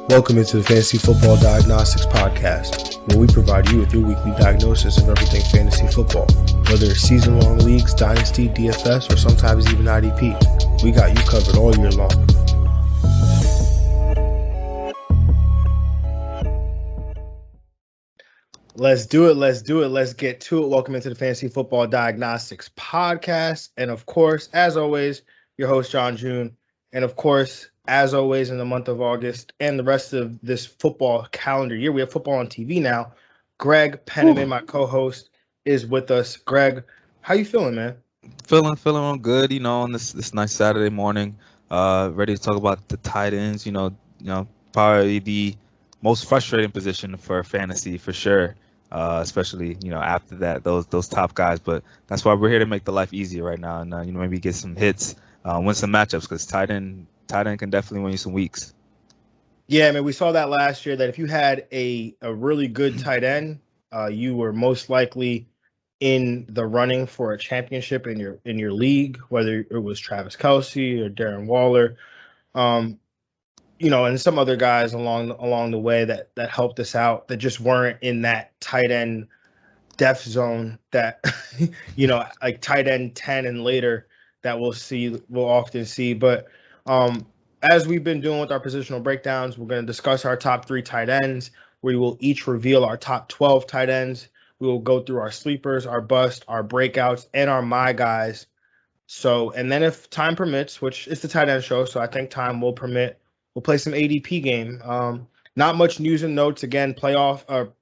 Welcome into the Fantasy Football Diagnostics Podcast, where we provide you with your weekly diagnosis of everything fantasy football. Whether it's season-long leagues, dynasty, DFS, or sometimes even IDP, we got you covered all year long. Let's do it. Let's get to it. Welcome into the Fantasy Football Diagnostics Podcast. And of course, as always, your host, John June. And of course, as always, in the month of August and the rest of this football calendar year, we have football on TV now. Greg Penniman, my co-host, is with us. Greg, how you feeling, man? Feeling good, on this nice Saturday morning. Ready to talk about the tight ends. Probably the most frustrating position for fantasy for sure. Especially after that, those top guys. But that's why we're here to make the life easier right now, and maybe get some hits, win some matchups, because tight end can definitely win you some weeks. Yeah, I mean, we saw that last year, that if you had a really good tight end, you were most likely in the running for a championship in your league, whether it was Travis Kelce or Darren Waller, and some other guys along the way that helped us out, that just weren't in that tight end depth zone that like tight end 10 and later that we'll often see. But as we've been doing with our positional breakdowns, we're going to discuss our top 3 tight ends. We will each reveal our top 12 tight ends. We will go through our sleepers, our bust, our breakouts, and our my guys. So, and then if time permits, which is the tight end show, so I think time will permit, we'll play some ADP game. Not much news and notes. Again, playoff or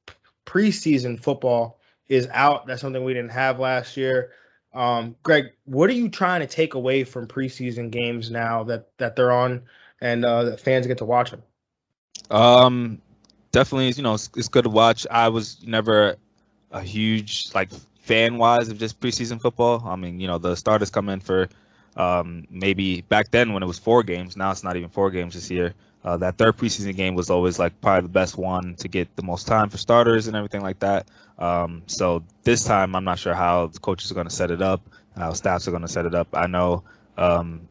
preseason football is out. That's something we didn't have last year. Greg, what are you trying to take away from preseason games now that they're on and that fans get to watch them? Definitely, it's good to watch. I was never a huge fan wise of just preseason football. I mean, the starters come in for maybe back then when it was 4 games. Now it's not even 4 games this year. That third preseason game was always probably the best one to get the most time for starters and everything like that. So this time I'm not sure how the coaches are going to set it up, how staffs are going to set it up. I know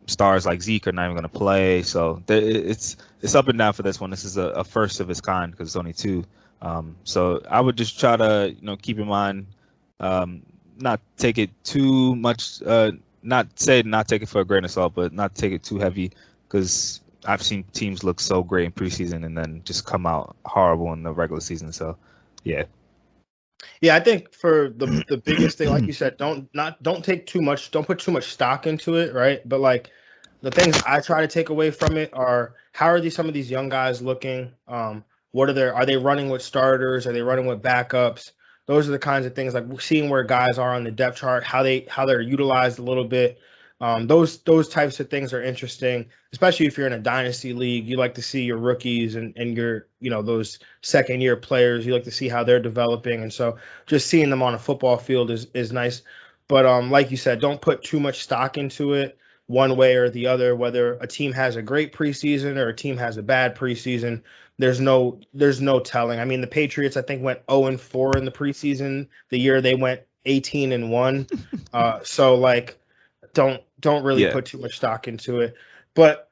stars like Zeke are not even going to play, so it's up and down for this one. This is a first of its kind because it's only 2. So I would just try to keep in mind, not take it too much, not take it for a grain of salt, but not take it too heavy, because I've seen teams look so great in preseason and then just come out horrible in the regular season. So, yeah. Yeah, I think for the biggest thing, like you said, don't take too much, don't put too much stock into it, right? But the things I try to take away from it are, how are some of these young guys looking? What are they running with starters? Are they running with backups? Those are the kinds of things, like seeing where guys are on the depth chart, how they're utilized a little bit. Those types of things are interesting, especially if you're in a dynasty league. You like to see your rookies and your those second year players. You like to see how they're developing, and so just seeing them on a football field is nice. But like you said, don't put too much stock into it one way or the other. Whether a team has a great preseason or a team has a bad preseason, there's no telling. I mean, the Patriots, I think, went 0-4 in the preseason. The year they went 18-1. So don't really put too much stock into it. But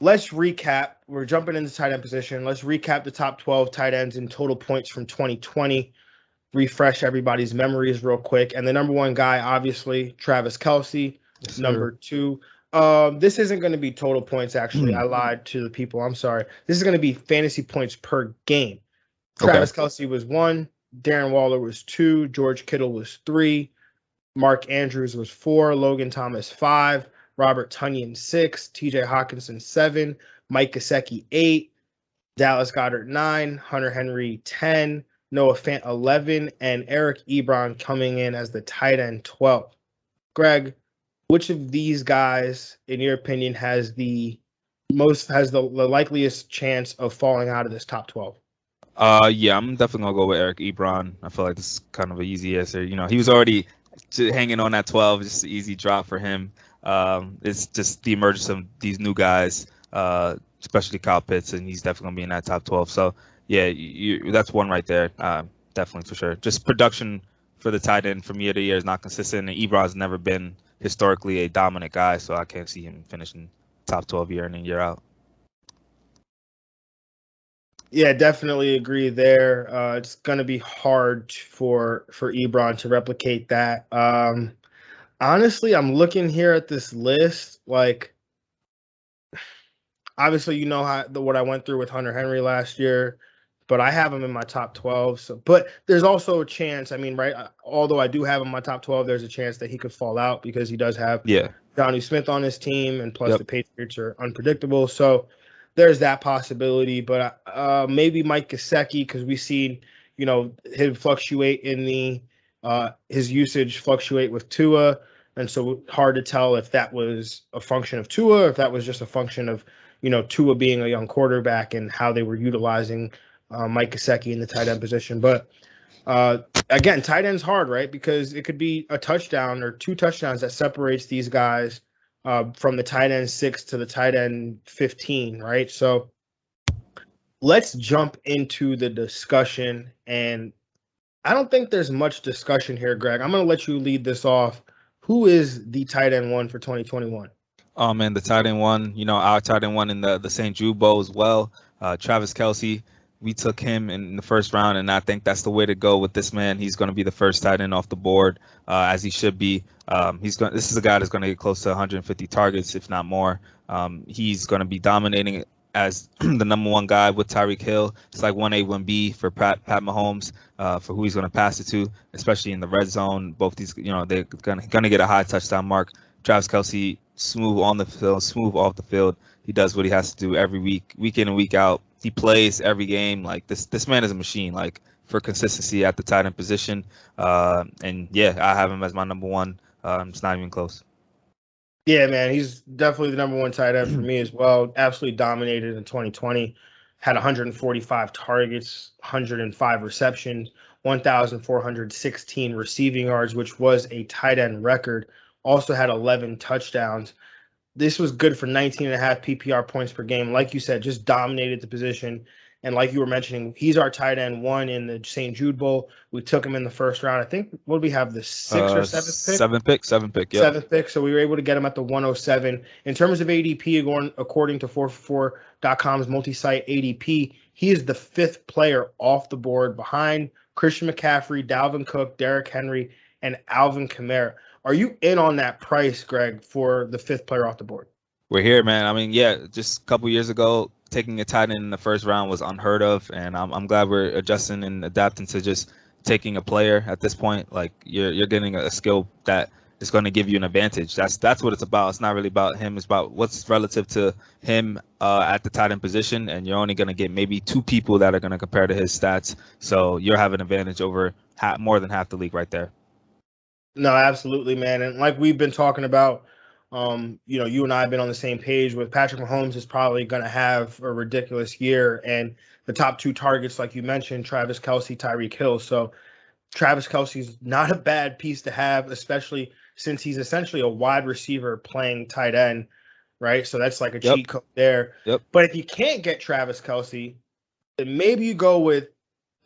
let's recap. We're jumping into tight end position. Let's recap the top 12 tight ends in total points from 2020. Refresh everybody's memories real quick. And the number 1 guy, obviously, Travis Kelce. Yes, number 2. This isn't going to be total points, actually. I lied to the people. I'm sorry. This is going to be fantasy points per game. Travis Kelce was 1. Darren Waller was 2. George Kittle was 3. Mark Andrews was 4. Logan Thomas 5. Robert Tonyan 6. TJ Hawkinson 7. Mike Gesicki 8. Dallas Goedert 9. Hunter Henry 10. Noah Fant 11. And Eric Ebron coming in as the tight end 12. Greg, which of these guys, in your opinion, has the likeliest chance of falling out of this top 12? Yeah, I'm definitely gonna go with Eric Ebron. I feel like this is kind of an easy answer. He was already hanging on that 12, just an easy drop for him. It's just the emergence of these new guys, especially Kyle Pitts, and he's definitely gonna be in that top 12. So yeah, that's one right there, definitely for sure. Just production for the tight end from year to year is not consistent, and Ebron's never been historically a dominant guy, so I can't see him finishing top 12 year in and year out. Yeah, definitely agree there. It's going to be hard for Ebron to replicate that. Honestly, I'm looking here at this list. Like, obviously, you know what I went through with Hunter Henry last year, but I have him in my top 12. So, but there's also a chance. I mean, right? Although I do have him in my top 12, there's a chance that he could fall out because he does have Yeah. Johnny Smith on his team, and plus Yep. the Patriots are unpredictable. So there's that possibility. But maybe Mike Gesicki, because we've seen, him fluctuate in the his usage fluctuate with Tua. And so hard to tell if that was a function of Tua or if that was just a function of, Tua being a young quarterback and how they were utilizing Mike Gesicki in the tight end position. But again, tight end's hard, right? Because it could be a touchdown or two touchdowns that separates these guys from the tight end 6 to the tight end 15, right? So let's jump into the discussion. And I don't think there's much discussion here, Greg. I'm going to let you lead this off. Who is the tight end 1 for 2021? And the tight end 1, our tight end 1 in the St. Jude Bowl as well, Travis Kelce. We took him in the first round, and I think that's the way to go with this man. He's going to be the first tight end off the board, as he should be. This is a guy that's going to get close to 150 targets, if not more. He's going to be dominating as the number 1 guy with Tyreek Hill. It's like 1A, 1B for Pat Mahomes, for who he's going to pass it to, especially in the red zone. Both these, they're going to get a high touchdown mark. Travis Kelce, smooth on the field, smooth off the field. He does what he has to do every week in and week out. He plays every game. Like this man is a machine. Like for consistency at the tight end position. And yeah, I have him as my number 1. It's not even close. Yeah, man, he's definitely the number 1 tight end for me as well. Absolutely dominated in 2020. Had 145 targets, 105 receptions, 1,416 receiving yards, which was a tight end record. Also had 11 touchdowns. This was good for 19.5 PPR points per game. Like you said, just dominated the position. And like you were mentioning, he's our tight end 1 in the St. Jude Bowl. We took him in the first round. I think, what did we have, the 6th or 7th pick? Seventh pick, yep. 7th pick. So we were able to get him at the 107. In terms of ADP, according to 444.com's multi-site ADP, he is the 5th player off the board behind Christian McCaffrey, Dalvin Cook, Derrick Henry, and Alvin Kamara. Are you in on that price, Greg, for the 5th player off the board? We're here, man. I mean, yeah, just a couple years ago, taking a tight end in the first round was unheard of, and I'm glad we're adjusting and adapting to just taking a player at this point. Like you're getting a skill that is going to give you an advantage. That's what it's about. It's not really about him. It's about what's relative to him at the tight end position, and you're only going to get maybe 2 people that are going to compare to his stats. So you're having an advantage over more than half the league right there. No, absolutely, man. And like we've been talking about, you and I have been on the same page with Patrick Mahomes is probably going to have a ridiculous year. And the top 2 targets, like you mentioned, Travis Kelce, Tyreek Hill. So Travis Kelce's not a bad piece to have, especially since he's essentially a wide receiver playing tight end, right? So that's like a cheat code there. Yep. But if you can't get Travis Kelce, then maybe you go with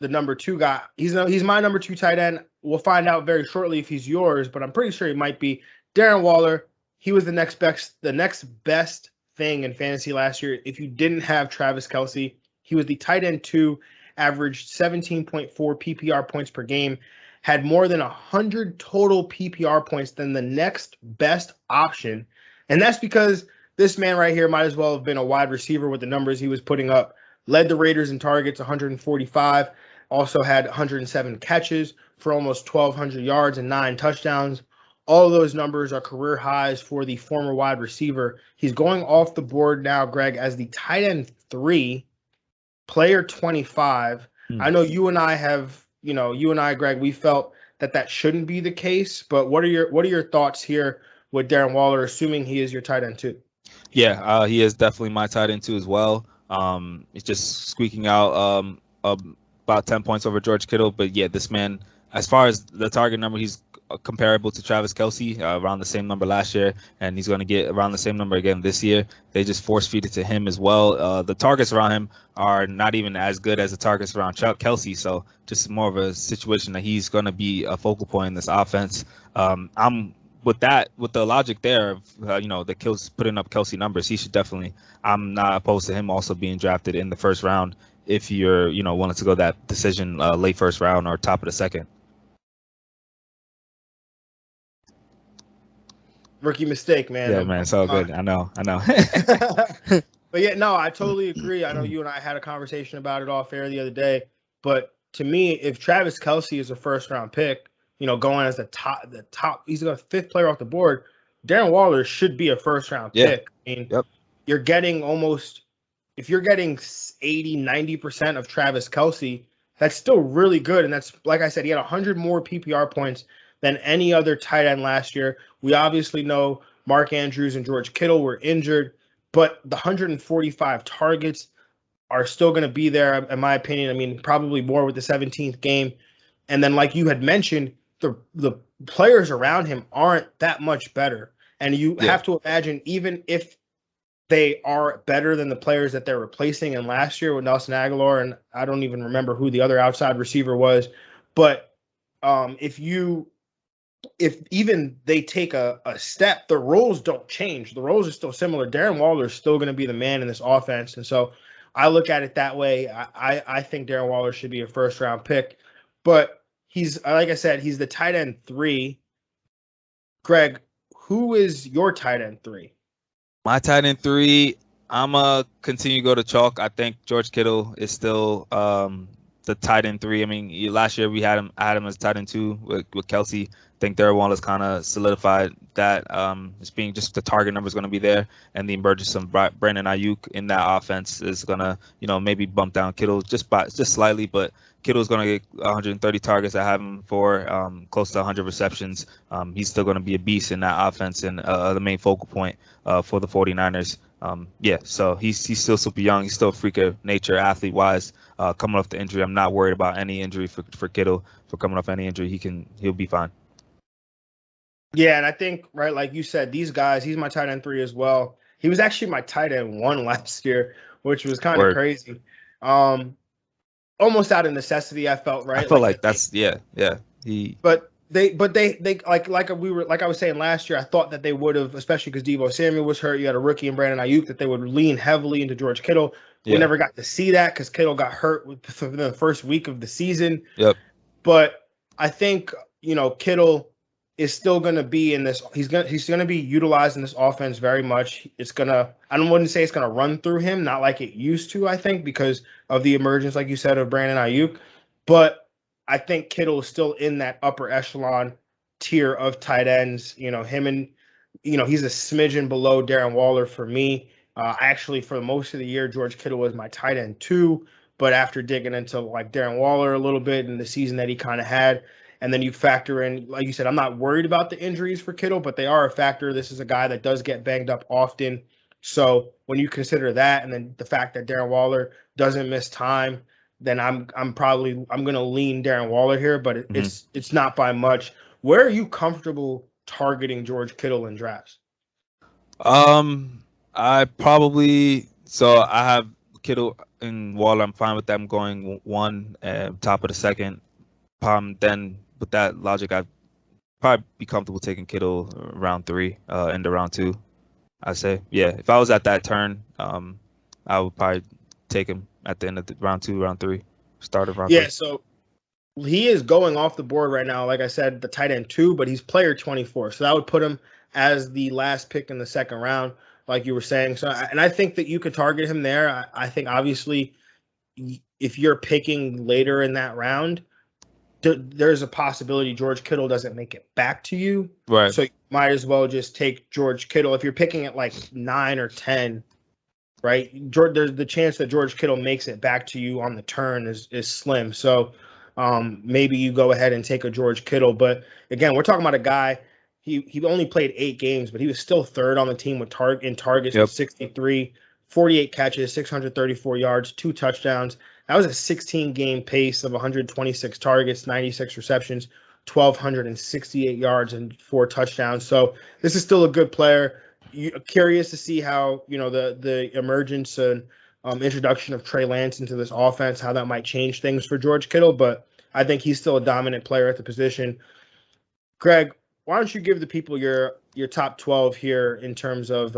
the number 2 guy. He's my number 2 tight end. We'll find out very shortly if he's yours, but I'm pretty sure he might be. Darren Waller, he was the next best thing in fantasy last year. If you didn't have Travis Kelce, he was the tight end 2, averaged 17.4 PPR points per game, had more than 100 total PPR points than the next best option. And that's because this man right here might as well have been a wide receiver with the numbers he was putting up. Led the Raiders in targets, 145. Also had 107 catches for almost 1,200 yards and 9 touchdowns. All of those numbers are career highs for the former wide receiver. He's going off the board now, Greg, as the tight end 3, player 25. I know you and I, Greg, we felt that shouldn't be the case. But what are your thoughts here with Darren Waller, assuming he is your tight end 2? Yeah, he is definitely my tight end 2 as well. It's just squeaking out about 10 points over George Kittle. But yeah, this man, as far as the target number, he's comparable to Travis Kelce, around the same number last year, and he's going to get around the same number again this year. They just force feed it to him as well. The targets around him are not even as good as the targets around Kelce, so just more of a situation that he's going to be a focal point in this offense. I'm with the logic there of the Kills putting up Kelsey numbers, he should definitely. I'm not opposed to him also being drafted in the first round if you're willing to go that decision late first round or top of the second. Rookie mistake, man. Yeah, man, it's all good. I know. But yeah, no, I totally agree. I know you and I had a conversation about it off air the other day. But to me, if Travis Kelce is a first round pick, going as the top, he's the fifth player off the board. Darren Waller should be a first round pick. I mean, you're getting if you're getting 80, 90% of Travis Kelce, that's still really good. And that's, like I said, he had 100 more PPR points than any other tight end last year. We obviously know Mark Andrews and George Kittle were injured, but the 145 targets are still going to be there, in my opinion. I mean, probably more with the 17th game. And then, like you had mentioned, the players around him aren't that much better. And you have to imagine, even if they are better than the players that they're replacing in last year with Nelson Aguilar, and I don't even remember who the other outside receiver was, but if even they take a step, the roles don't change. The roles are still similar. Darren Waller is still going to be the man in this offense. And so I look at it that way. I think Darren Waller should be a first round pick, but he's, like I said, he's the tight end 3. Greg, who is your tight end 3? My tight end 3, I'm going to continue to go to chalk. I think George Kittle is still the tight end 3. I mean, last year I had him as tight end 2 with Kelsey. I think Darren Waller's kind of solidified that it's being just the target number is going to be there, and the emergence of Brandon Ayuk in that offense is going to, maybe bump down Kittle just slightly, but Kittle's going to get 130 targets. I have him for close to 100 receptions. He's still going to be a beast in that offense and the main focal point for the 49ers. So he's still super young. He's still a freak of nature, athlete-wise. Coming off the injury, I'm not worried about any injury for Kittle. For coming off any injury, he'll be fine. Yeah, and I think, right, like you said, these guys, he's my tight end 3 as well. He was actually my tight end 1 last year, which was kind of crazy. Almost out of necessity, I felt, right? I feel like that's But they like I was saying last year, I thought that they would have, especially because Deebo Samuel was hurt. You had a rookie in Brandon Ayuk, that they would lean heavily into George Kittle. We never got to see that because Kittle got hurt within the first week of the season. Yep. But I think Kittle is still going to be in this. He's going to be utilized in this offense very much. I wouldn't say it's going to run through him, not like it used to, I think, because of the emergence, like you said, of Brandon Ayuk. But I think Kittle is still in that upper echelon tier of tight ends. Him and, he's a smidgen below Darren Waller for me. Actually, for most of the year, George Kittle was my tight end 2. But after digging into like Darren Waller a little bit in the season that he kind of had, and then you factor in, like you said, I'm not worried about the injuries for Kittle, but they are a factor. This is a guy that does get banged up often. So when you consider that, and then the fact that Darren Waller doesn't miss time, then I'm going to lean Darren Waller here, but it's not by much. Where are you comfortable targeting George Kittle in drafts? I have Kittle and Waller. I'm fine with them going 1, top of the second. Then with that logic, I'd probably be comfortable taking Kittle round 3, into round 2. I say, if I was at that turn, I would probably take him at the end of the round 2, round 3, start of round 3. Yeah, so he is going off the board right now. Like I said, the tight end 2, but he's player 24, so that would put him as the last pick in the second round, like you were saying. So, and I think that you could target him there. I think obviously, if you're picking later in that round, there's a possibility George Kittle doesn't make it back to you. Right. So you might as well just take George Kittle. If you're picking at like 9 or 10, right, there's the chance that George Kittle makes it back to you on the turn is slim. So maybe you go ahead and take a George Kittle. But again, we're talking about a guy, he only played 8 games, but he was still third on the team with targets with 63, 48 catches, 634 yards, 2 touchdowns. That was a 16-game pace of 126 targets, 96 receptions, 1,268 yards, and 4 touchdowns. So this is still a good player. Curious to see how the emergence and introduction of Trey Lance into this offense, how that might change things for George Kittle. But I think he's still a dominant player at the position. Greg, why don't you give the people your top 12 here in terms of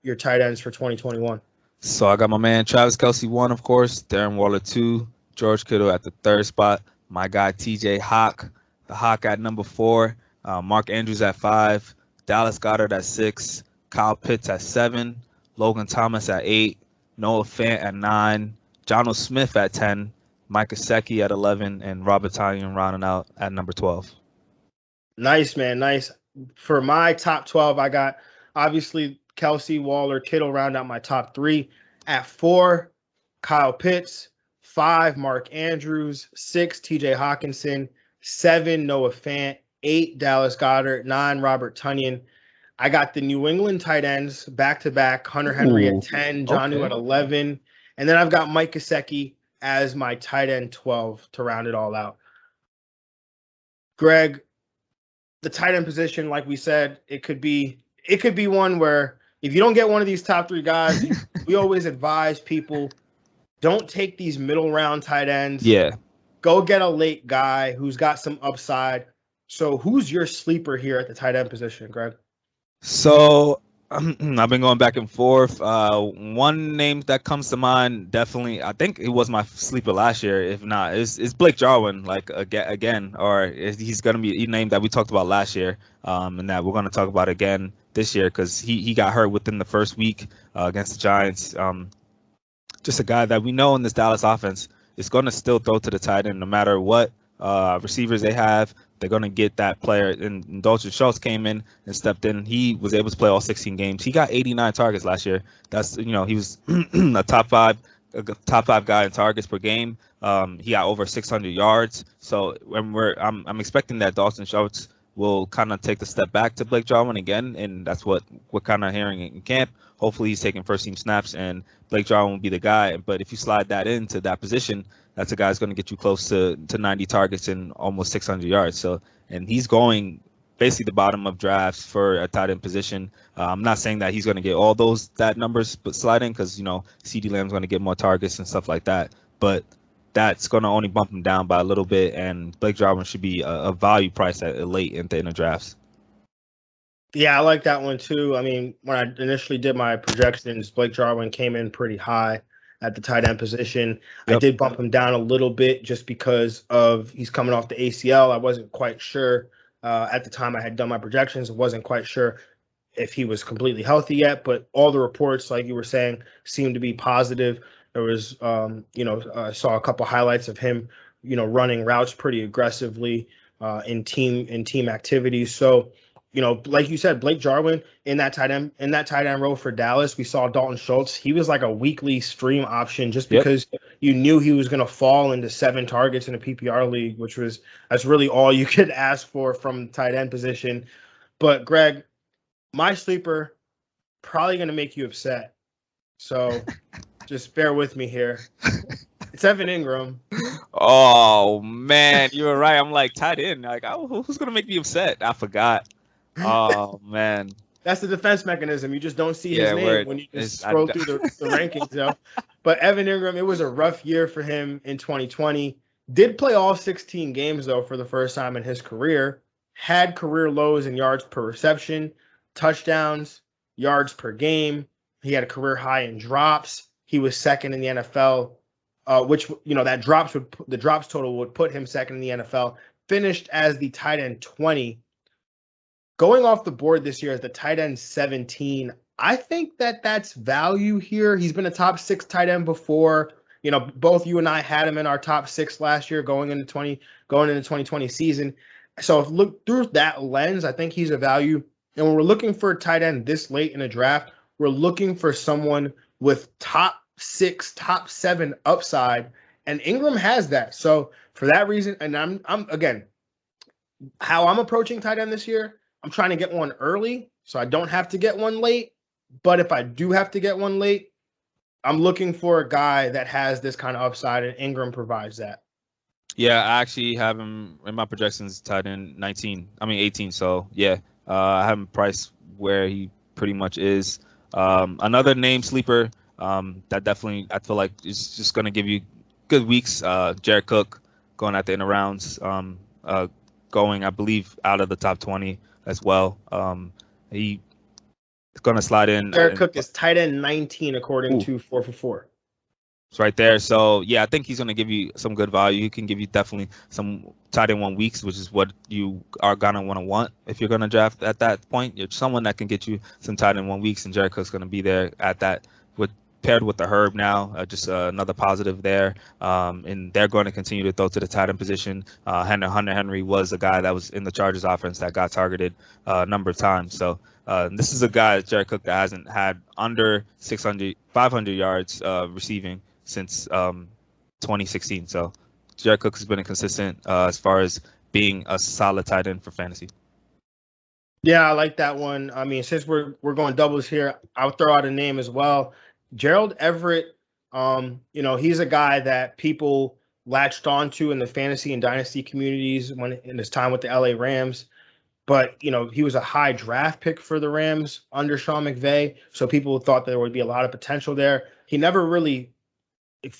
your tight ends for 2021? So I got my man Travis Kelce 1, of course, Darren Waller 2, George Kittle at the 3rd spot, my guy TJ Hawk, the Hawk at number 4, Mark Andrews at 5, Dallas Goedert at 6, Kyle Pitts at 7, Logan Thomas at 8, Noah Fant at 9, Jonnu Smith at 10, Mike Gesicki at 11, and Robert Tonyan rounding out at number 12. Nice, man. Nice. For my top 12, I got obviously Kelce, Waller, Kittle round out my top 3. At 4, Kyle Pitts. 5, Mark Andrews. 6, TJ Hawkinson. 7, Noah Fant. 8, Dallas Goedert. 9, Robert Tonyan. I got the New England tight ends back-to-back. Hunter Henry at 10, Jonnu at 11. And then I've got Mike Gesicki as my tight end 12 to round it all out. Greg, the tight end position, like we said, it could be one where if you don't get one of these top 3 guys, we always advise people, don't take these middle round tight ends. Yeah. Go get a late guy who's got some upside. So who's your sleeper here at the tight end position, Greg? So I've been going back and forth. One name that comes to mind, definitely, I think it was my sleeper last year. If not, is Blake Jarwin, like again, or he's gonna be a name that we talked about last year, and that we're gonna talk about again this year because he got hurt within the first week against the Giants. Just a guy that we know in this Dallas offense is gonna still throw to the tight end no matter what receivers they have. They're going to get that player. And Dalton Schultz came in and stepped in. He was able to play all 16 games. He got 89 targets last year. That's, he was a top five guy in targets per game. He got over 600 yards. So when I'm expecting that Dalton Schultz will kind of take the step back to Blake Jarwin again, and that's what we're kind of hearing in camp. Hopefully he's taking first team snaps and Blake Jarwin will be the guy. But if you slide that into that position, that's a guy who's going to get you close to 90 targets and almost 600 yards. So, and he's going basically the bottom of drafts for a tight end position. I'm not saying that he's going to get all that numbers, but sliding because CeeDee Lamb's going to get more targets and stuff like that. But that's going to only bump him down by a little bit, and Blake Jarwin should be a value price at late in the drafts. Yeah, I like that one too. I mean, when I initially did my projections, Blake Jarwin came in pretty high at the tight end position. Yep. I did bump him down a little bit just because of he's coming off the ACL. I wasn't quite sure at the time I had done my projections. I wasn't quite sure if he was completely healthy yet, but all the reports, like you were saying, seemed to be positive. There was, I saw a couple highlights of him, running routes pretty aggressively in team activities. So, like you said, Blake Jarwin in that tight end role for Dallas. We saw Dalton Schultz. He was like a weekly stream option just because you knew he was going to fall into 7 targets in a PPR league, that's really all you could ask for from the tight end position. But Greg, my sleeper, probably going to make you upset. So just bear with me here. It's Evan Ingram. Oh man, you were right. I'm like tight end. Like, who's going to make me upset? I forgot. Oh man, that's the defense mechanism. You just don't see his name when you just scroll through the rankings. But Evan Ingram, it was a rough year for him in 2020. Did play all 16 games though for the first time in his career. Had career lows in yards per reception, touchdowns, yards per game. He had a career high in drops. He was second in the NFL, which the drops total would put him second in the NFL. Finished as the tight end 20. Going off the board this year as the tight end 17, I think that's value here. He's been a top 6 tight end before. Both you and I had him in our top 6 last year going into 2020 season. So if look through that lens, I think he's a value. And when we're looking for a tight end this late in a draft, we're looking for someone with top 6, top 7 upside, and Ingram has that. So for that reason, and I'm again, how I'm approaching tight end this year, I'm trying to get one early so I don't have to get one late. But if I do have to get one late, I'm looking for a guy that has this kind of upside, and Ingram provides that. Yeah, I actually have him in my projections tight end 18. So yeah, I have him priced where he pretty much is. Another name sleeper that definitely I feel like is just going to give you good weeks. Jared Cook going at the end of rounds, going I believe out of the top 20. as well. He is going to slide in. Jared Cook is tight end 19 according Ooh. to 4for4. It's right there. So yeah, I think he's going to give you some good value. He can give you definitely some tight end 1 weeks, which is what you are going to want if you're going to draft at that point. You're someone that can get you some tight end 1 weeks, and Jared Cook's going to be there at that with paired with the Herb now, just another positive there. And they're going to continue to throw to the tight end position. Hunter Henry was a guy that was in the Chargers offense that got targeted a number of times. So this is a guy, Jared Cook, that hasn't had under 500 yards receiving since 2016. So Jared Cook has been consistent as far as being a solid tight end for fantasy. Yeah, I like that one. I mean, since we're going doubles here, I'll throw out a name as well. Gerald Everett, he's a guy that people latched onto in the fantasy and dynasty communities in his time with the LA Rams. But, he was a high draft pick for the Rams under Sean McVay. So people thought there would be a lot of potential there. He never really he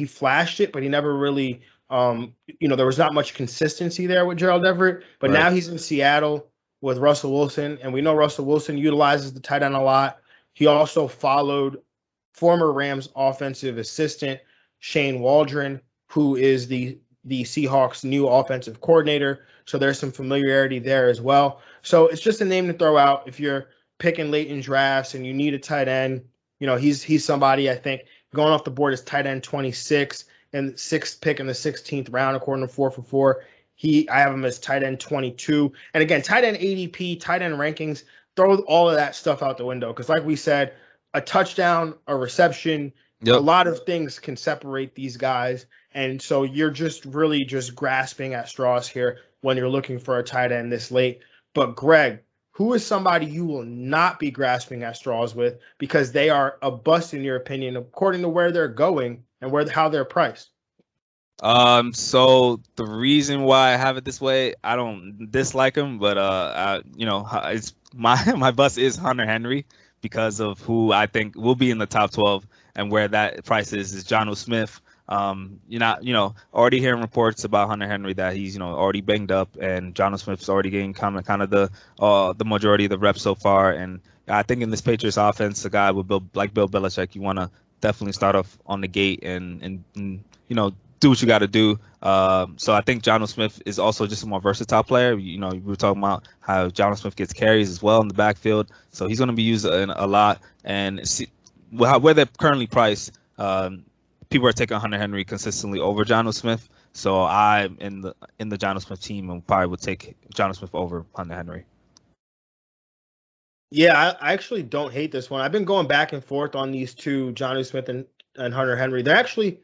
flashed it, but he never really, there was not much consistency there with Gerald Everett. But Now he's in Seattle with Russell Wilson, and we know Russell Wilson utilizes the tight end a lot. He also followed former Rams offensive assistant Shane Waldron, who is the Seahawks' new offensive coordinator. So there's some familiarity there as well. So it's just a name to throw out if you're picking late in drafts and you need a tight end. He's somebody I think going off the board is tight end 26 and 6th pick in the 16th round according to 4for4. I have him as tight end 22. And again, tight end ADP, tight end rankings, throw all of that stuff out the window because, like we said, a touchdown, a reception, a lot of things can separate these guys. And so you're just really just grasping at straws here when you're looking for a tight end this late. But Greg, who is somebody you will not be grasping at straws with because they are a bust in your opinion, according to where they're going and how they're priced? So the reason why I have it this way, I don't dislike him, but it's my bust is Hunter Henry because of who I think will be in the top 12 and where that price is Jonnu Smith. Already hearing reports about Hunter Henry that he's, already banged up, and Jonnu Smith's already getting kind of the majority of the reps so far. And I think in this Patriots offense, a guy with Bill Belichick, you want to definitely start off on the gate and do what you got to do. So I think Jonnu Smith is also just a more versatile player. We were talking about how Jonnu Smith gets carries as well in the backfield, so he's going to be used a lot. And where they're currently priced, people are taking Hunter Henry consistently over Jonnu Smith. So I'm in the Jonnu Smith team and probably would take Jonnu Smith over Hunter Henry. Yeah, I actually don't hate this one. I've been going back and forth on these two, Jonnu Smith and Hunter Henry. They're actually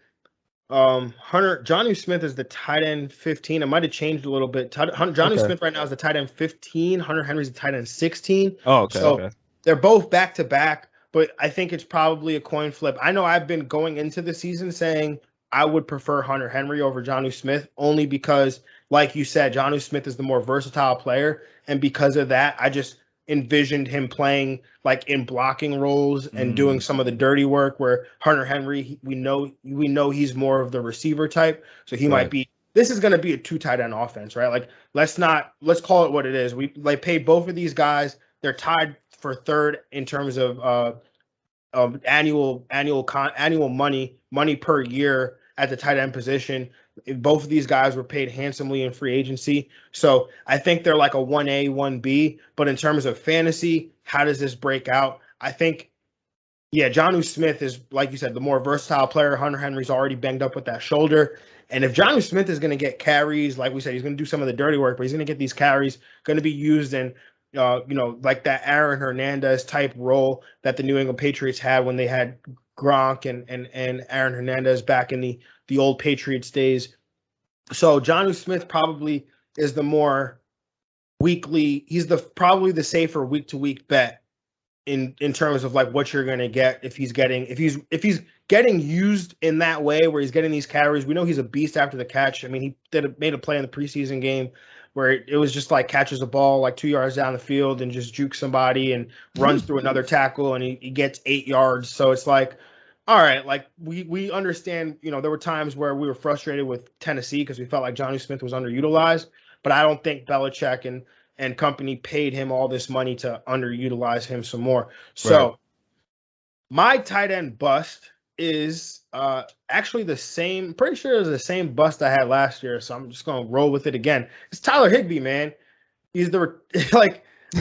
Jonnu Smith is the tight end 15. It might have changed a little bit. Jonnu Smith right now is the tight end 15. Hunter Henry's the tight end 16. Oh, okay. So they're both back to back, but I think it's probably a coin flip. I know I've been going into the season saying I would prefer Hunter Henry over Jonnu Smith only because, like you said, Jonnu Smith is the more versatile player, and because of that, I just envisioned him playing like in blocking roles and doing some of the dirty work, where Hunter Henry, we know he's more of the receiver type. So he might be, this is going to be a 2 tight end offense, right? Like let's call it what it is. We paid both of these guys. They're tied for 3rd in terms of annual money per year at the tight end position. Both of these guys were paid handsomely in free agency. So I think they're like a 1A, 1B. But in terms of fantasy, how does this break out? I think, Jonnu Smith is, like you said, the more versatile player. Hunter Henry's already banged up with that shoulder. And if Jonnu Smith is going to get carries, like we said, he's going to do some of the dirty work, but he's going to get these carries, going to be used in, like that Aaron Hernandez type role that the New England Patriots had when they had Gronk and Aaron Hernandez back in the old Patriots days. So Jonnu Smith probably is the more weekly. He's probably the safer week-to-week bet in terms of like what you're going to get if he's getting used in that way where he's getting these carries. We know he's a beast after the catch. I mean, he made a play in the preseason game where it was just like catches a ball like 2 yards down the field and just jukes somebody and runs through another tackle and he gets 8 yards. So it's like, all right, like we understand, there were times where we were frustrated with Tennessee because we felt like Jonnu Smith was underutilized, but I don't think Belichick and company paid him all this money to underutilize him some more. So Right. my tight end bust is actually the same. Pretty sure it's the same bust I had last year. So I'm just gonna roll with it again. It's Tyler Higbee, man. He's the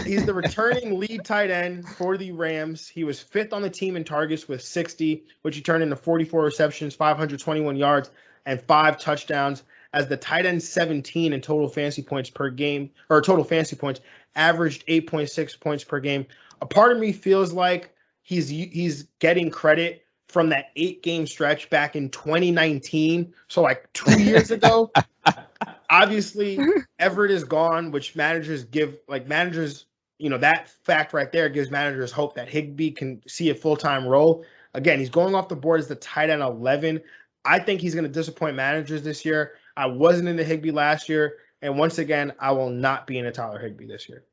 he's the returning lead tight end for the Rams. He was 5th on the team in targets with 60, which he turned into 44 receptions, 521 yards, and 5 touchdowns as the tight end 17 in total fantasy points per game, or total fantasy points, averaged 8.6 points per game. A part of me feels like he's getting credit from that 8-game stretch back in 2019, so like 2 years ago. Obviously, Everett is gone, which managers, that fact right there gives managers hope that Higbee can see a full-time role. Again, he's going off the board as the tight end 11. I think he's going to disappoint managers this year. I wasn't into Higbee last year, and once again, I will not be into Tyler Higbee this year.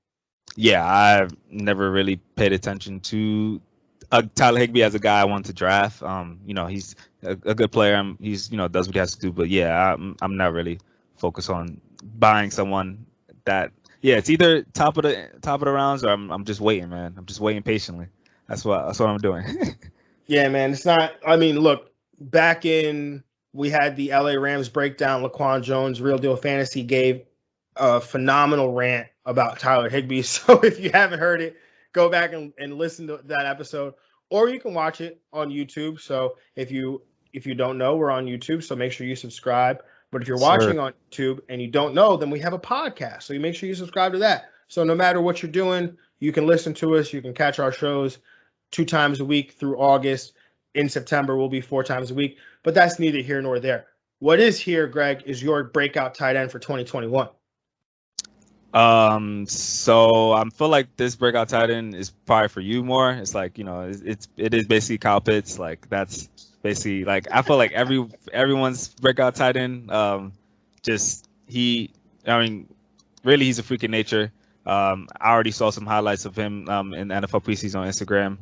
Yeah, I've never really paid attention to Tyler Higbee as a guy I want to draft. He's a good player. He's does what he has to do. But yeah, I'm not really focused on buying someone that. Yeah, it's either top of the rounds, or I'm just waiting, man. I'm just waiting patiently. That's what I'm doing. Yeah, man. It's not. I mean, look. Back in we had the LA Rams breakdown. Laquan Jones, Real Deal Fantasy, gave a phenomenal rant about Tyler Higbee. So if you haven't heard it, go back and listen to that episode, or you can watch it on YouTube. So if you don't know, we're on YouTube, so make sure you subscribe. But if you're watching on YouTube and you don't know, then we have a podcast. So you make sure you subscribe to that. So no matter what you're doing, you can listen to us. You can catch our shows 2 times a week through August. In September, we'll be 4 times a week. But that's neither here nor there. What is here, Greg, is your breakout tight end for 2021. So I feel like this breakout tight end is probably for you more. It's like, it is basically Kyle Pitts. Like that's basically like I feel like everyone's breakout tight end. Really he's a freak in nature. I already saw some highlights of him in the NFL preseason on Instagram.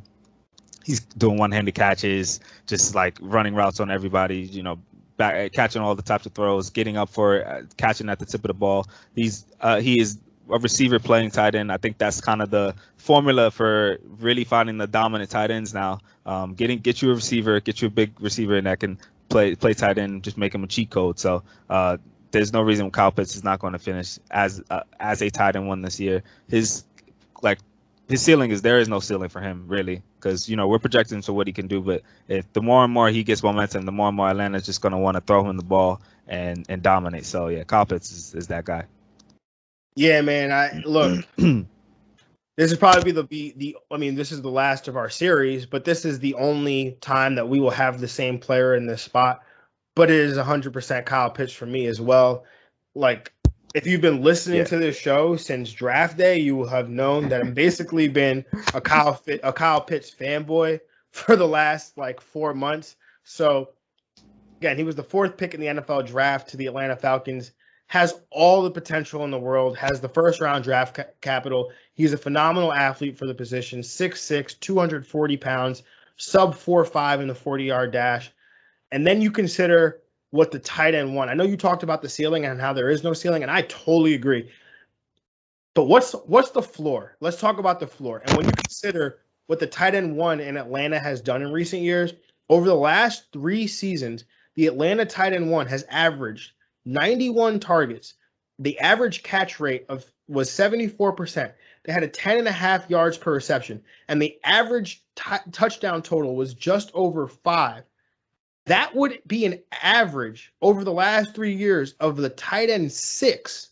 He's doing one-handed catches, just like running routes on everybody, back catching all the types of throws, getting up for catching at the tip of the ball. He is a receiver playing tight end. I think that's kind of the formula for really finding the dominant tight ends now. Get you a receiver, get you a big receiver, and that can play tight end, just make him a cheat code. So there's no reason Kyle Pitts is not going to finish as a tight end 1 this year. His ceiling is there is no ceiling for him really, because we're projecting to what he can do, but if the more and more he gets momentum, the more and more Atlanta's just going to want to throw him the ball and dominate. So yeah, Kyle Pitts is that guy. Yeah, man. Look, this is probably this is the last of our series, but this is the only time that we will have the same player in this spot. But it is 100% Kyle Pitts for me as well. Like, if you've been listening to this show since draft day, you will have known that I've basically been a Kyle Pitts fanboy for the last 4 months. So again, he was the 4th pick in the NFL draft to the Atlanta Falcons, has all the potential in the world, has the first round draft capital. He's a phenomenal athlete for the position, 6'6", 240 pounds, sub 4.5 in the 40-yard dash. And then you consider what the tight end won. I know you talked about the ceiling and how there is no ceiling, and I totally agree. But what's the floor? Let's talk about the floor. And when you consider what the tight end 1 in Atlanta has done in recent years, over the last 3 seasons, the Atlanta tight end 1 has averaged 91 targets. The average catch rate was 74%. They had a 10.5 yards per reception, and the average touchdown total was just over 5. That would be an average over the last 3 years of the tight end 6.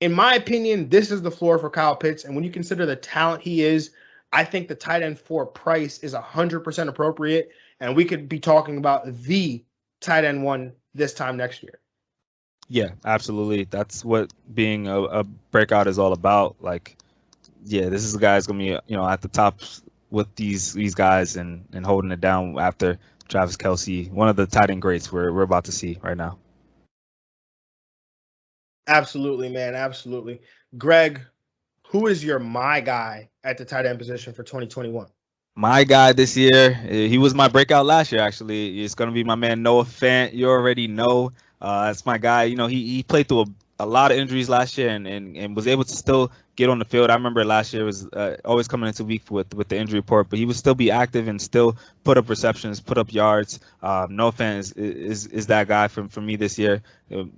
In my opinion, this is the floor for Kyle Pitts. And when you consider the talent he is, I think the tight end 4 price is 100% appropriate. And we could be talking about the tight end 1 this time next year. Yeah, absolutely. That's what being a breakout is all about. Like, yeah, this is a guy that's going to be, at the top with these guys and holding it down after Travis Kelce, one of the tight end greats we're about to see right now. Absolutely, man. Absolutely. Greg, who is your my guy at the tight end position for 2021? My guy this year, he was my breakout last year, actually. It's going to be my man Noah Fant. You already know. That's my guy. He played through a a lot of injuries last year and was able to still get on the field. I remember last year was always coming into week with the injury report, but he would still be active and still put up receptions, put up yards. Noah Fant is that guy for me this year.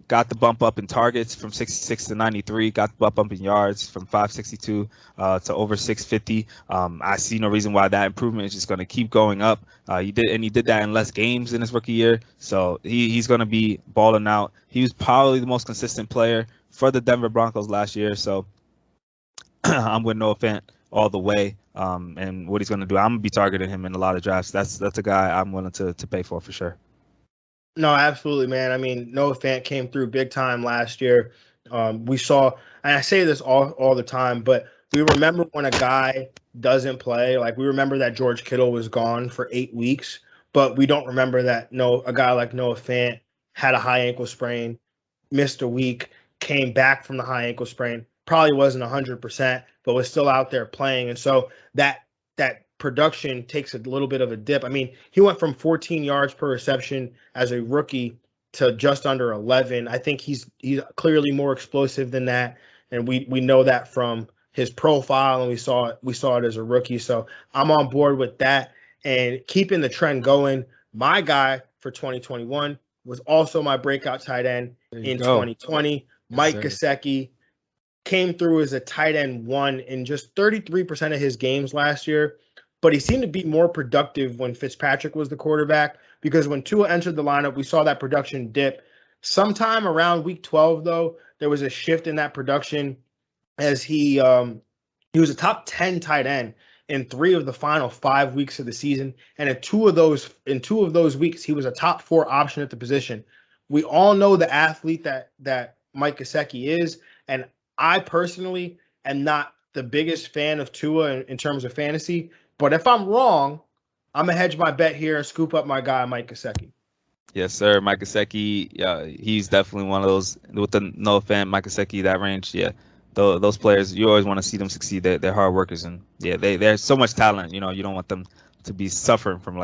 Got the bump up in targets from 66 to 93. Got the bump up in yards from 562 to over 650. I see no reason why that improvement is just going to keep going up. He did that in less games in his rookie year, so he's going to be balling out. He was probably the most consistent player for the Denver Broncos last year, so I'm with Noah Fant all the way. And what he's going to do, I'm going to be targeting him in a lot of drafts. That's a guy I'm willing to pay for sure. No, absolutely, man. I mean, Noah Fant came through big time last year. We saw, and I say this all the time, but we remember when a guy doesn't play. Like, we remember that George Kittle was gone for 8 weeks, but we don't remember that a guy like Noah Fant had a high ankle sprain, missed a week, came back from the high ankle sprain, probably wasn't 100%, but was still out there playing. And so that production takes a little bit of a dip. I mean, he went from 14 yards per reception as a rookie to just under 11. I think he's clearly more explosive than that, and we know that from his profile, and we saw it as a rookie. So I'm on board with that and keeping the trend going. My guy for 2021 was also my breakout tight end in 2020. Mike Gesicki came through as a tight end 1 in just 33% of his games last year. But he seemed to be more productive when Fitzpatrick was the quarterback, because when Tua entered the lineup, we saw that production dip. Sometime around week 12, though, there was a shift in that production as he was a top 10 tight end in 3 of the final 5 weeks of the season. And in two of those weeks, he was a top 4 option at the position. We all know the athlete that Mike Gesicki is, and I personally am not the biggest fan of Tua in terms of fantasy. But if I'm wrong, I'm going to hedge my bet here and scoop up my guy, Mike Gesicki. Yes, sir. Mike Gesicki, he's definitely one of those, with the Noah Fant, Mike Gesicki, that range. Yeah, those players, you always want to see them succeed. They're hard workers, and yeah, there's so much talent. You don't want them to be suffering from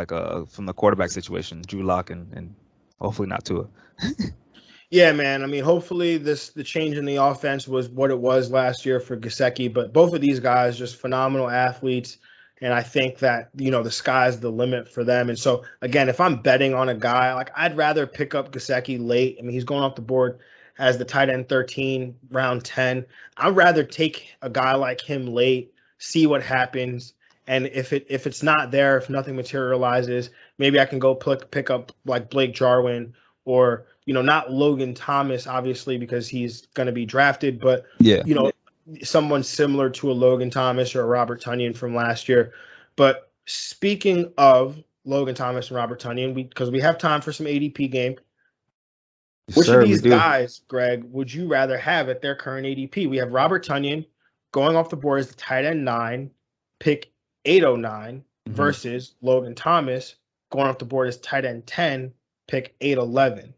from the quarterback situation, Drew Lock, and hopefully not Tua. Yeah, man. I mean, hopefully the change in the offense was what it was last year for Gesicki, but both of these guys just phenomenal athletes. And I think that, the sky's the limit for them. And so, again, if I'm betting on a guy, like, I'd rather pick up Gesicki late. I mean, he's going off the board as the tight end 13, round 10. I'd rather take a guy like him late, see what happens. And if it's not there, if nothing materializes, maybe I can go pick up like Blake Jarwin or, not Logan Thomas, obviously, because he's going to be drafted. But, yeah, someone similar to a Logan Thomas or a Robert Tonyan from last year. But speaking of Logan Thomas and Robert Tonyan, because we have time for some ADP game, which of these guys, Greg, would you rather have at their current ADP? We have Robert Tonyan going off the board as the tight end 9, pick 809, versus Logan Thomas going off the board as tight end 10, pick 811.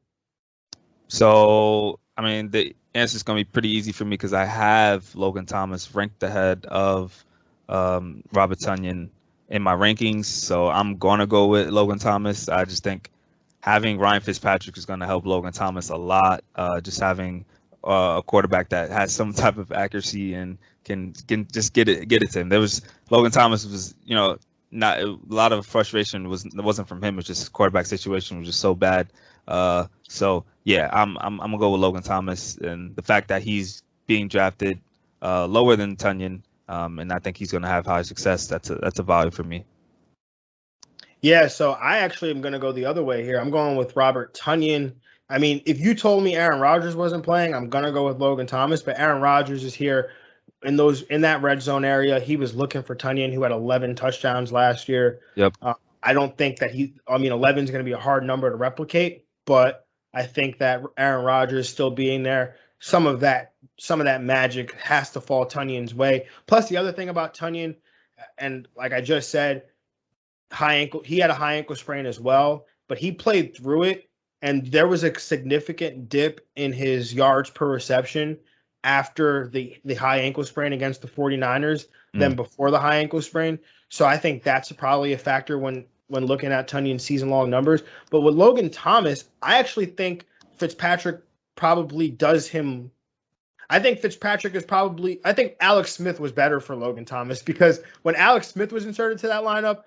So, I mean, the answer is going to be pretty easy for me because I have Logan Thomas ranked ahead of Robert Tonyan in my rankings. So I'm going to go with Logan Thomas. I just think having Ryan Fitzpatrick is going to help Logan Thomas a lot. Just having a quarterback that has some type of accuracy and can just get it to him. Logan Thomas was, not a lot of frustration wasn't from him. It was just his quarterback situation was just so bad. So yeah, I'm gonna go with Logan Thomas, and the fact that he's being drafted lower than Tonyan, and I think he's gonna have high success. That's a value for me. Yeah, so I actually am gonna go the other way here. I'm going with Robert Tonyan. I mean, if you told me Aaron Rodgers wasn't playing, I'm gonna go with Logan Thomas, but Aaron Rodgers is here in that red zone area. He was looking for Tonyan, who had 11 touchdowns last year. Yep. I don't think that 11 is going to be a hard number to replicate, but I think that Aaron Rodgers still being there, some of that magic has to fall Tonyan's way. Plus, the other thing about Tonyan, and like I just said, he had a high ankle sprain as well, but he played through it, and there was a significant dip in his yards per reception after the high ankle sprain against the 49ers than before the high ankle sprain. So I think that's probably a factor when looking at Tonyan's season-long numbers. But with Logan Thomas, I actually think Fitzpatrick probably does him I think Fitzpatrick is probably. I think Alex Smith was better for Logan Thomas because when Alex Smith was inserted to that lineup,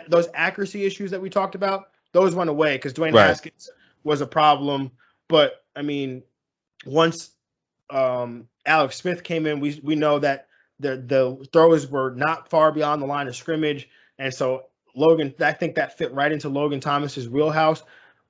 those accuracy issues that we talked about, those went away because Dwayne Haskins was a problem. But I mean, once Alex Smith came in, we know that the throws were not far beyond the line of scrimmage, and so I think that fit right into Logan Thomas's wheelhouse.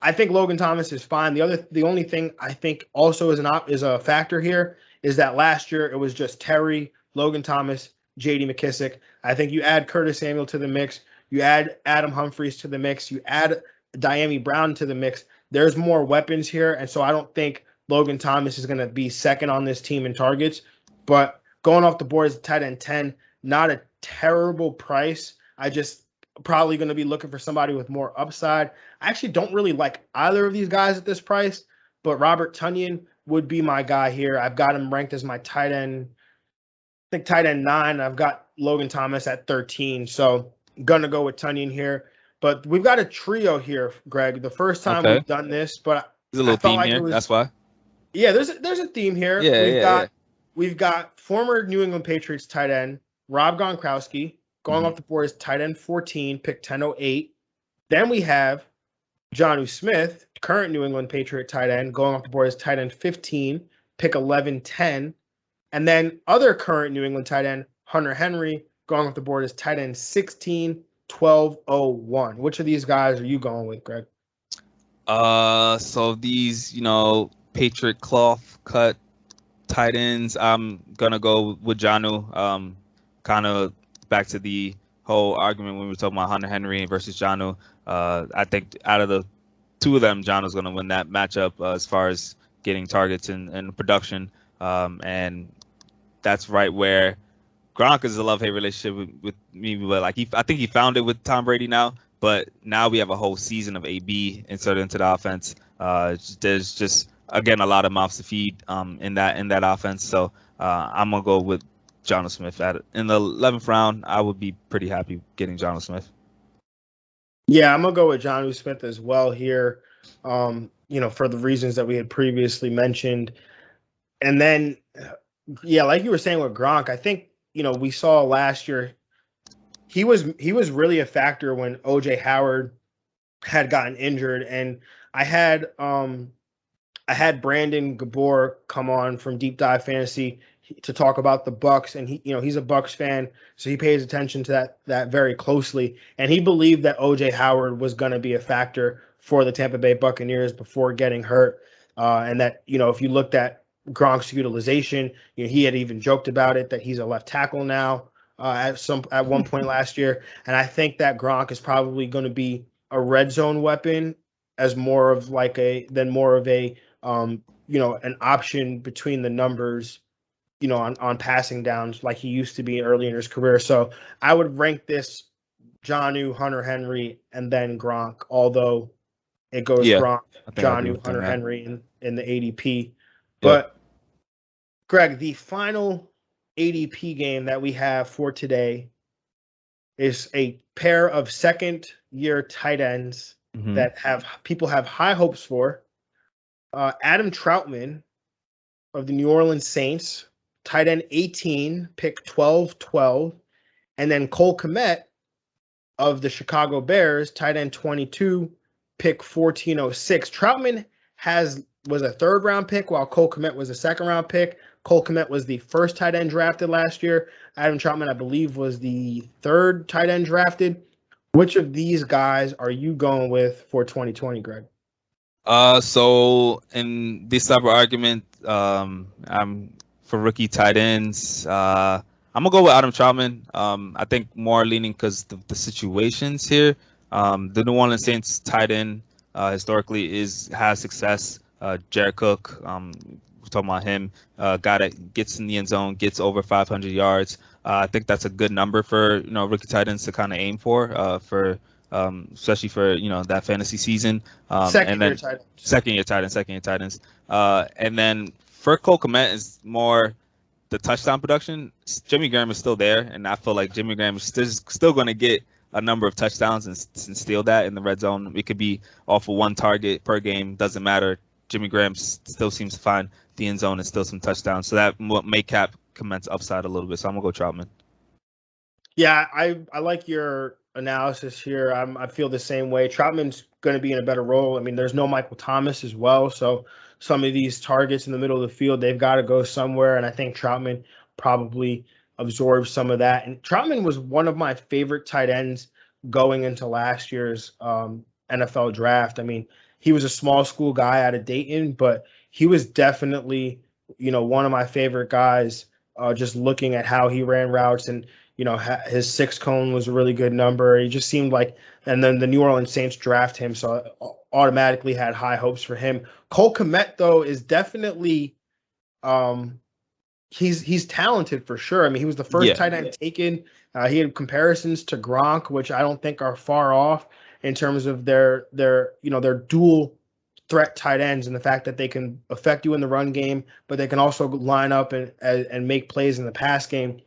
I think Logan Thomas is fine. The only thing I think also is a factor here is that last year it was just Terry, Logan Thomas, J.D. McKissick. I think you add Curtis Samuel to the mix, you add Adam Humphries to the mix, you add Diami Brown to the mix. There's more weapons here, and so I don't think Logan Thomas is going to be second on this team in targets. But going off the board as a tight end 10, not a terrible price. I just probably going to be looking for somebody with more upside. I actually don't really like either of these guys at this price, but Robert Tonyan would be my guy here. I've got him ranked as my tight end, I think tight end 9. I've got Logan Thomas at 13. So I'm going to go with Tonyan here. But we've got a trio here, Greg. The first time we've done this, but there's a little theme here. That's why. Yeah, there's a theme here. Yeah, We've got former New England Patriots tight end Rob Gronkowski going off the board as tight end 14, pick 1008. Then we have Jonnu Smith, current New England Patriot tight end, going off the board as tight end 15, pick 1110. And then other current New England tight end Hunter Henry going off the board as tight end 16, 1201. Which of these guys are you going with, Greg? So these, Patriot cloth cut tight ends, I'm gonna go with Jonnu. Kind of back to the whole argument when we were talking about Hunter Henry versus Jonnu. I think out of the two of them, Jonnu's gonna win that matchup as far as getting targets and production. And that's right where Gronk is a love-hate relationship with me, but I think he found it with Tom Brady now. But now we have a whole season of AB inserted into the offense. There's just again a lot of mouths to feed in that offense. So I'm gonna go with Jonnu Smith in the 11th round. I would be pretty happy getting Jonnu Smith. Yeah, I'm gonna go with Jonnu Smith as well here. For the reasons that we had previously mentioned, and then like you were saying with Gronk, I think we saw last year he was really a factor when OJ Howard had gotten injured, and I had Brandon Gabor come on from Deep Dive Fantasy to talk about the Bucks, and he's a Bucks fan, so he pays attention to that very closely, and he believed that OJ Howard was going to be a factor for the Tampa Bay Buccaneers before getting hurt, and that if you looked at Gronk's utilization, he had even joked about it that he's a left tackle now at one point last year, and I think that Gronk is probably going to be a red zone weapon as more of an option between the numbers, on passing downs like he used to be early in his career. So I would rank this Jonnu, Hunter Henry, and then Gronk, although it goes Gronk, Jonnu, Hunter Henry in the ADP. But Greg, the final ADP game that we have for today is a pair of second-year tight ends that people have high hopes for. Adam Troutman of the New Orleans Saints, tight end 18, pick 1212. And then Cole Kmet of the Chicago Bears, tight end 22, pick 1406. Troutman was a third-round pick, while Cole Kmet was a second-round pick. Cole Kmet was the first tight end drafted last year. Adam Troutman, I believe, was the third tight end drafted. Which of these guys are you going with for 2020, Greg? So in this type of argument, I'm for rookie tight ends. I'm gonna go with Adam Troutman. I think more leaning because the situations here. The New Orleans Saints tight end historically has success. Jared Cook, we're talking about him. Guy that gets in the end zone, gets over 500 yards. I think that's a good number for rookie tight ends to kind of aim for especially for that fantasy season. Second year tight ends. And then for Cole Kmet is more the touchdown production. Jimmy Graham is still there, and I feel like Jimmy Graham is still going to get a number of touchdowns and steal that in the red zone. It could be off of one target per game, doesn't matter. Jimmy Graham still seems to find the end zone and still some touchdowns. So that may cap Komet's upside a little bit. So I'm gonna go Troutman. Yeah, I like your analysis here. I feel the same way. Troutman's going to be in a better role. I mean, there's no Michael Thomas as well, so some of these targets in the middle of the field, they've got to go somewhere, and I think Troutman probably absorbs some of that. And Troutman was one of my favorite tight ends going into last year's NFL draft. I mean, he was a small school guy out of Dayton, but he was definitely, one of my favorite guys. Just looking at how he ran routes and his 6 cone was a really good number. He just seemed like, and then the New Orleans Saints draft him, so I automatically had high hopes for him. Cole Kmet, though, is definitely, he's talented for sure. I mean, he was the first tight end taken. He had comparisons to Gronk, which I don't think are far off in terms of their dual threat tight ends and the fact that they can affect you in the run game, but they can also line up and make plays in the pass game.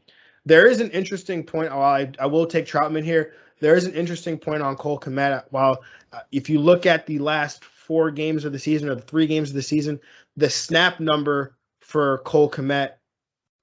There is an interesting point. While I will take Troutman here, there is an interesting point on Cole Kmet. While if you look at the last 4 games of the season or the 3 games of the season, the snap number for Cole Kmet,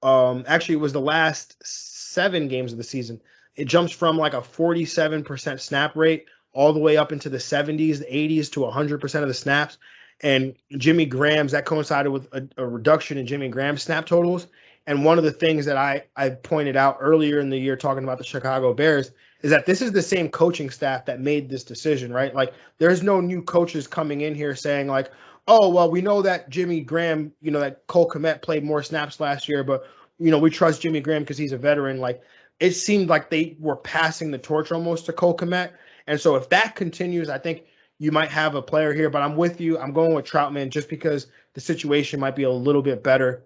actually it was the last 7 games of the season. It jumps from like a 47% snap rate all the way up into the 70s, the 80s to 100% of the snaps. And Jimmy Graham's, that coincided with a reduction in Jimmy Graham's snap totals. And one of the things that I pointed out earlier in the year talking about the Chicago Bears is that this is the same coaching staff that made this decision, right? Like, there's no new coaches coming in here saying like, oh, well, we know that Jimmy Graham, that Cole Kmet played more snaps last year, but, we trust Jimmy Graham because he's a veteran. Like, it seemed like they were passing the torch almost to Cole Kmet. And so if that continues, I think you might have a player here, but I'm with you. I'm going with Troutman just because the situation might be a little bit better.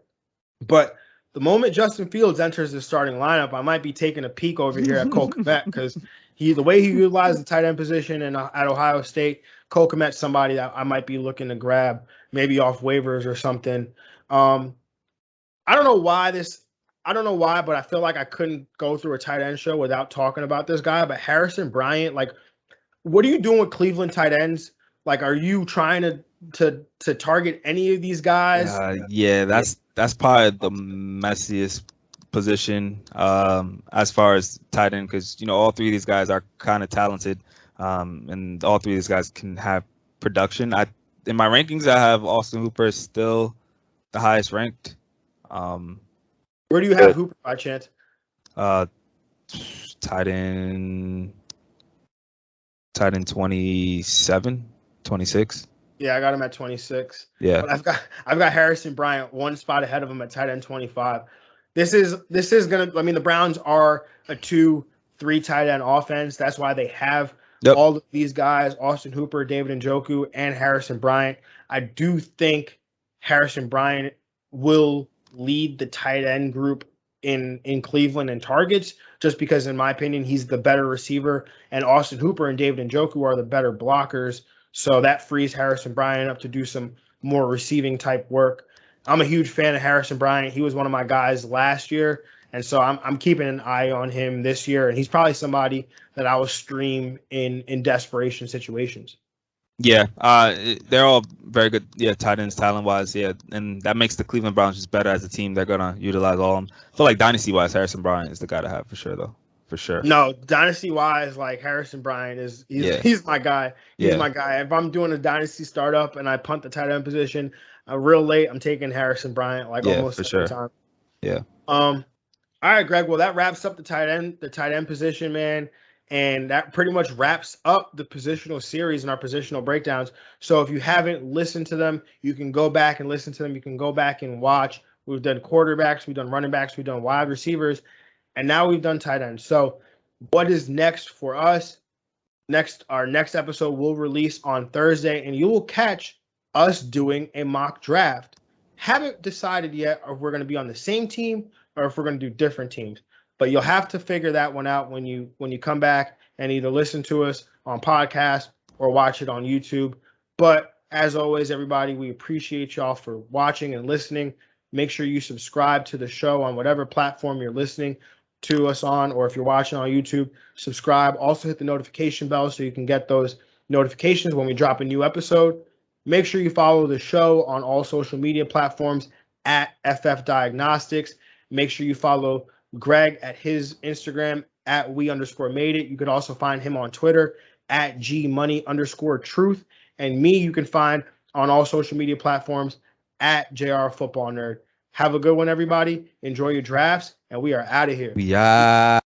But the moment Justin Fields enters the starting lineup, I might be taking a peek over here at Cole Kmet because the way he utilized the tight end position at Ohio State, Cole Kmet's somebody that I might be looking to grab maybe off waivers or something. I don't know why, but I feel like I couldn't go through a tight end show without talking about this guy. But Harrison Bryant, like, what are you doing with Cleveland tight ends? Like, are you trying to target any of these guys? Yeah, that's probably the messiest position as far as tight end because all 3 of these guys are kind of talented, and all 3 of these guys can have production. In my rankings, I have Austin Hooper still the highest ranked. Where do you have Hooper by chance? Tight end 27, 26. Yeah, I got him at 26. Yeah, but I've got Harrison Bryant 1 spot ahead of him at tight end 25. This is gonna. I mean, the Browns are a 2-3 tight end offense. That's why they have all of these guys: Austin Hooper, David Njoku, and Harrison Bryant. I do think Harrison Bryant will lead the tight end group in Cleveland in targets, just because, in my opinion, he's the better receiver, and Austin Hooper and David Njoku are the better blockers. So that frees Harrison Bryant up to do some more receiving type work. I'm a huge fan of Harrison Bryant. He was one of my guys last year, and so I'm keeping an eye on him this year. And he's probably somebody that I will stream in desperation situations. Yeah, they're all very good. Yeah, tight ends talent wise. Yeah, and that makes the Cleveland Browns just better as a team. They're gonna utilize all of them. I feel like dynasty wise, Harrison Bryant is the guy to have for sure, though. For sure. No, dynasty wise, like Harrison Bryant he's my guy. He's my guy. If I'm doing a dynasty startup and I punt the tight end position real late, I'm taking Harrison Bryant almost every time. Yeah. All right, Greg. Well, that wraps up the tight end position, man. And that pretty much wraps up the positional series and our positional breakdowns. So if you haven't listened to them, you can go back and listen to them. You can go back and watch. We've done quarterbacks, we've done running backs, we've done wide receivers, and now we've done tight ends. So what is next for us? Our next episode will release on Thursday, and you will catch us doing a mock draft. Haven't decided yet if we're going to be on the same team or if we're going to do different teams. But you'll have to figure that one out when you come back and either listen to us on podcast or watch it on YouTube. But as always, everybody, we appreciate y'all for watching and listening. Make sure you subscribe to the show on whatever platform you're listening to us on, or if you're watching on YouTube, subscribe. Also hit the notification bell so you can get those notifications when we drop a new episode. Make sure you follow the show on all social media platforms at FF Diagnostics. Make sure you follow Greg at his Instagram at we_made it. You can also find him on Twitter at gmoney_truth. And me, you can find on all social media platforms at JR Football Nerd. Have a good one, everybody. Enjoy your drafts, and we are out of here. Yeah.